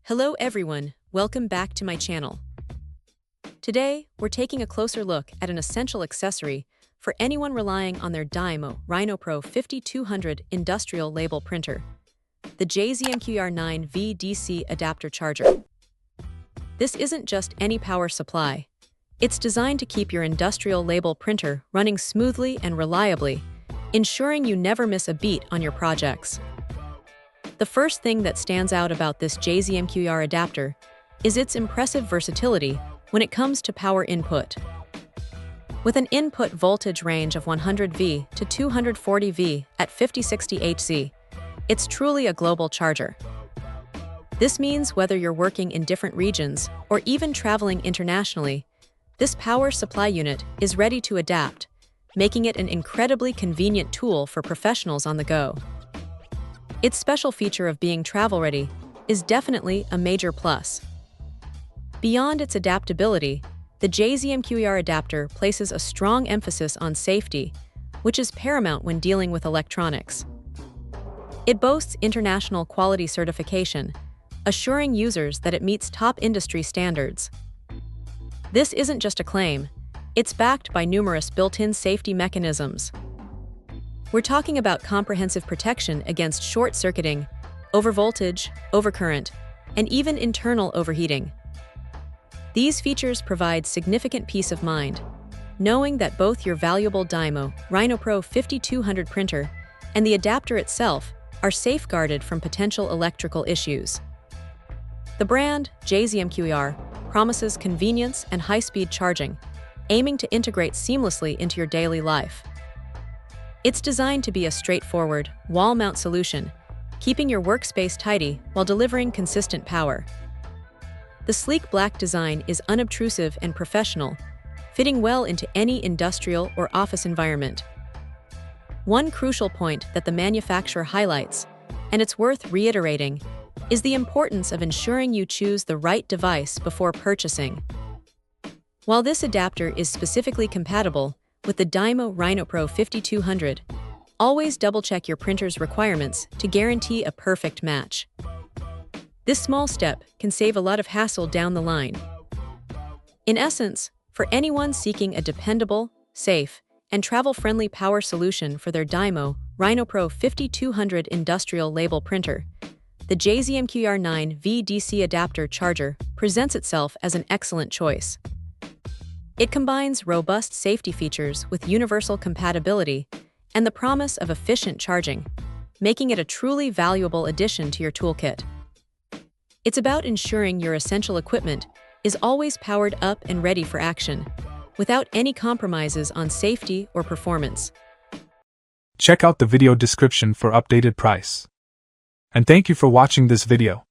Hello everyone, welcome back to my channel. Today, we're taking a closer look at an essential accessory for anyone relying on their Dymo RhinoPRO 5200 industrial label printer, the J-ZMQER 9V DC adapter charger. This isn't just any power supply. It's designed to keep your industrial label printer running smoothly and reliably, ensuring you never miss a beat on your projects. The first thing that stands out about this J-ZMQER adapter is its impressive versatility when it comes to power input. With an input voltage range of 100V to 240V at 5060 Hz, it's truly a global charger. This means whether you're working in different regions or even traveling internationally, this power supply unit is ready to adapt, making it an incredibly convenient tool for professionals on the go. Its special feature of being travel-ready is definitely a major plus. Beyond its adaptability, the J-ZMQER adapter places a strong emphasis on safety, which is paramount when dealing with electronics. It boasts international quality certification, assuring users that it meets top industry standards. This isn't just a claim, it's backed by numerous built-in safety mechanisms. We're talking about comprehensive protection against short-circuiting, overvoltage, overcurrent, and even internal overheating. These features provide significant peace of mind, knowing that both your valuable Dymo RhinoPRO 5200 printer and the adapter itself are safeguarded from potential electrical issues. The brand, J-ZMQER, promises convenience and high-speed charging, aiming to integrate seamlessly into your daily life. It's designed to be a straightforward, wall-mount solution, keeping your workspace tidy while delivering consistent power. The sleek black design is unobtrusive and professional, fitting well into any industrial or office environment. One crucial point that the manufacturer highlights, and it's worth reiterating, is the importance of ensuring you choose the right device before purchasing. While this adapter is specifically compatible with the Dymo RhinoPRO 5200, always double-check your printer's requirements to guarantee a perfect match. This small step can save a lot of hassle down the line. In essence, for anyone seeking a dependable, safe, and travel-friendly power solution for their Dymo RhinoPRO 5200 industrial label printer, the J-ZMQER 9V DC adapter charger presents itself as an excellent choice. It combines robust safety features with universal compatibility and the promise of efficient charging, making it a truly valuable addition to your toolkit. It's about ensuring your essential equipment is always powered up and ready for action, without any compromises on safety or performance. Check out the video description for updated price. And thank you for watching this video.